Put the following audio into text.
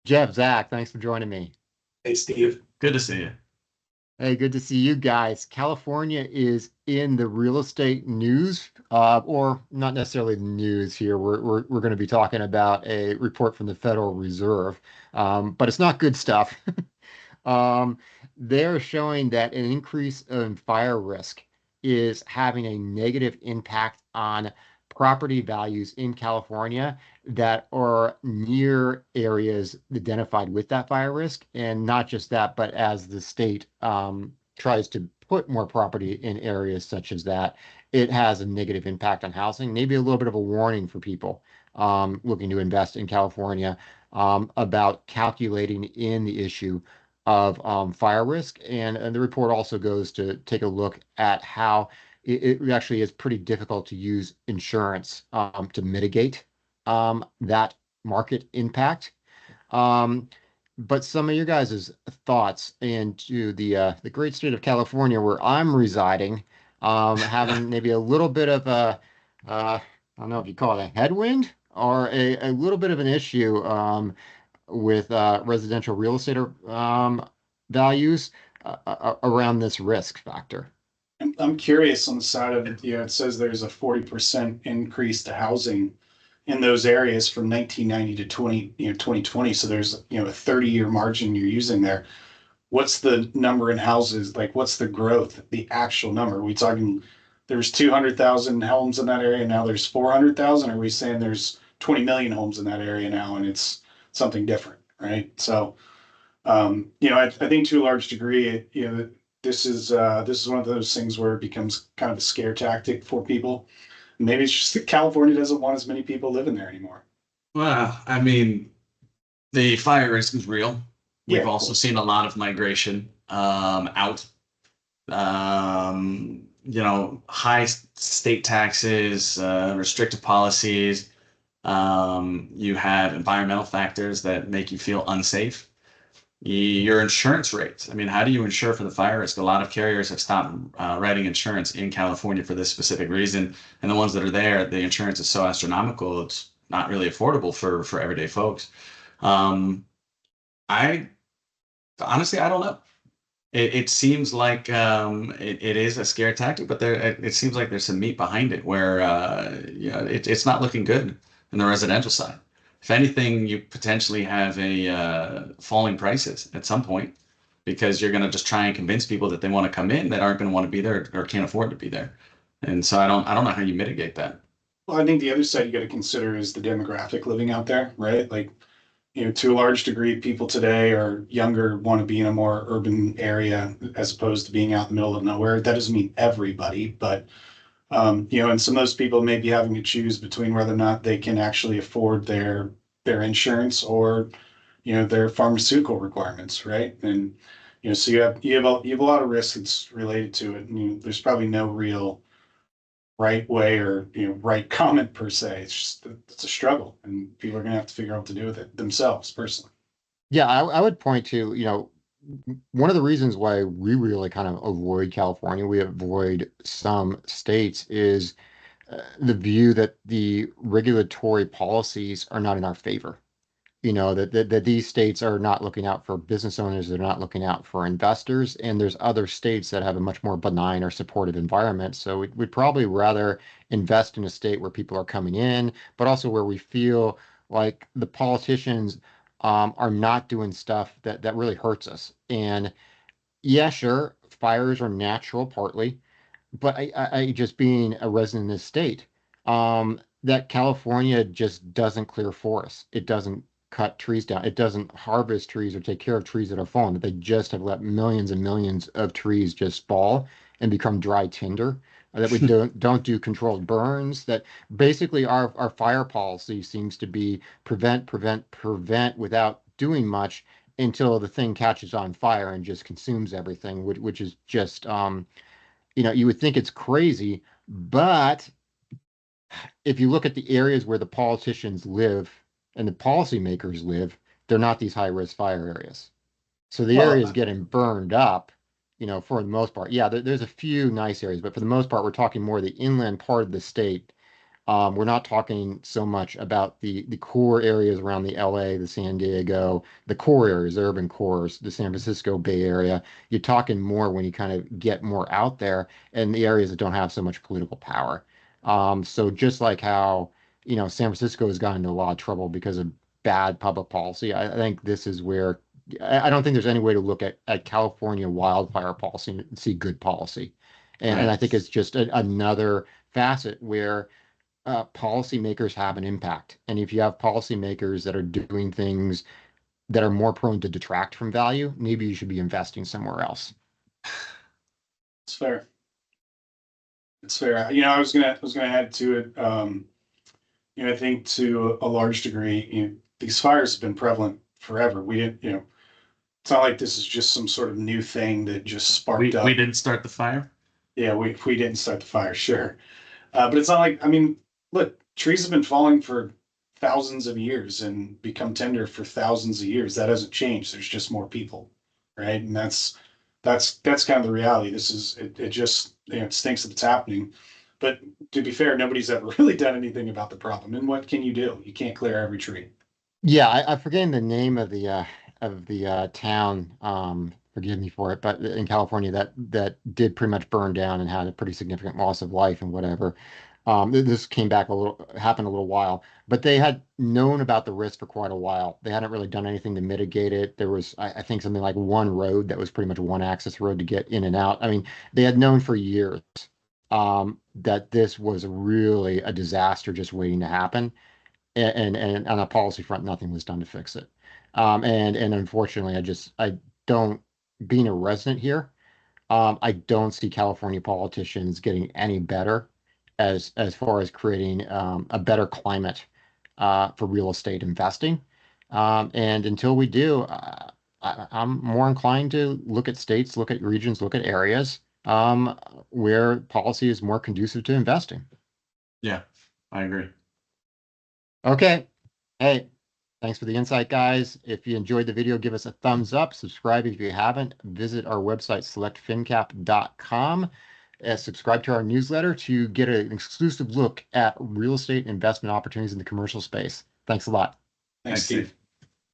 Jeff, Zach, thanks for joining me. Hey, Steve. Good to see you. Hey, good to see you guys. California is in the real estate news, or not necessarily the news here. We're going to be talking about a report from the Federal Reserve, but it's not good stuff. Um, they're showing that an increase in fire risk is having a negative impact on property values in California that are near areas identified with that fire risk. And not just that, but as the state tries to put more property in areas such as that, it has a negative impact on housing, maybe a little bit of a warning for people looking to invest in California about calculating in the issue of fire risk. And the report also goes to take a look at how it actually is pretty difficult to use insurance to mitigate that market impact. Um, but some of your guys' thoughts into the great state of California where I'm residing, having maybe a little bit of I don't know if you call it a headwind or a little bit of an issue with residential real estate values around this risk factor. I'm curious on the side of it. It says there's a 40% increase to housing in those areas from 1990 to 2020. So there's, a 30-year margin you're using there. What's the number in houses? Like, what's the growth, the actual number? Are we talking there's 200,000 homes in that area, now there's 400,000? Are we saying there's 20 million homes in that area now and it's something different, right? So I think to a large degree, this is one of those things where it becomes kind of a scare tactic for people. Maybe it's just that California doesn't want as many people living there anymore. Well, I mean, the fire risk is real. Yeah, We've of also course. seen a lot of migration out. High state taxes, restrictive policies. You have environmental factors that make you feel unsafe. Your insurance rates. I mean, how do you insure for the fire risk? A lot of carriers have stopped writing insurance in California for this specific reason, and the ones that are there, the insurance is so astronomical, it's not really affordable for everyday folks. Um, I honestly, I don't know. It seems like it is a scare tactic, but it seems like there's some meat behind it where it's not looking good in the residential side. If anything, you potentially have a falling prices at some point because you're going to just try and convince people that they want to come in that aren't going to want to be there or can't afford to be there. And so I don't know how you mitigate that. Well, I think the other side you got to consider is the demographic living out there, right? Like, to a large degree, people today are younger, want to be in a more urban area as opposed to being out in the middle of nowhere. That doesn't mean everybody, but and some of those people may be having to choose between whether or not they can actually afford their insurance or their pharmaceutical requirements, right? And so you have a lot of risk that's related to it. And there's probably no real right way or right comment per se. It's just it's a struggle, and people are going to have to figure out what to do with it themselves personally. Yeah, I would point to, one of the reasons why we really kind of avoid California, we avoid some states, is the view that the regulatory policies are not in our favor. That these states are not looking out for business owners, they're not looking out for investors, and there's other states that have a much more benign or supportive environment. So we'd probably rather invest in a state where people are coming in, but also where we feel like the politicians are not doing stuff that really hurts us. And yeah, sure, fires are natural partly, but I just being a resident in this state, that California just doesn't clear forests. It doesn't cut trees down. It doesn't harvest trees or take care of trees that have fallen. That they just have let millions and millions of trees just fall and become dry tinder. That we don't do controlled burns. That basically our fire policy seems to be prevent, prevent, prevent without doing much until the thing catches on fire and just consumes everything, which is just you would think it's crazy, but if you look at the areas where the politicians live and the policymakers live, they're not these high risk fire areas. So the Well, areas getting burned up, for the most part, yeah, there's a few nice areas, but for the most part, we're talking more the inland part of the state, We're not talking so much about the core areas around the LA, the San Diego, the core areas, the urban cores, the San Francisco Bay Area. You're talking more when you kind of get more out there and the areas that don't have so much political power. So just like how, San Francisco has gotten into a lot of trouble because of bad public policy, I think this is where I don't think there's any way to look at California wildfire policy and see good policy. And I Right. think it's just another facet where policymakers have an impact. And if you have policymakers that are doing things that are more prone to detract from value, maybe you should be investing somewhere else. It's fair. It's fair. I was gonna add to it. I think to a large degree, these fires have been prevalent forever. We didn't, it's not like this is just some sort of new thing that just sparked We up. didn't start the fire. Yeah, we didn't start the fire, sure. But it's not like, I mean, look, trees have been falling for thousands of years and become tender for thousands of years. That hasn't changed. There's just more people, right? And that's kind of the reality. It just, it stinks that it's happening. But to be fair, nobody's ever really done anything about the problem. And what can you do? You can't clear every tree. Yeah, I'm forgetting the name of the town. Forgive me for it, but in California that did pretty much burn down and had a pretty significant loss of life and whatever. This came back happened a little while, but they had known about the risk for quite a while. They hadn't really done anything to mitigate it. There was, I think, something like one road that was pretty much one access road to get in and out. I mean, they had known for years that this was really a disaster just waiting to happen and on a policy front, nothing was done to fix it. And unfortunately, I don't being a resident here, I don't see California politicians getting any better as far as creating a better climate for real estate investing. And until we do, I'm more inclined to look at states, look at regions, look at areas where policy is more conducive to investing. Yeah, I agree. Okay. Hey, thanks for the insight, guys. If you enjoyed the video, give us a thumbs up. Subscribe if you haven't. Visit our website, selectfincap.com. Subscribe to our newsletter to get an exclusive look at real estate investment opportunities in the commercial space. Thanks a lot. Thanks, Thanks, Steve. Steve.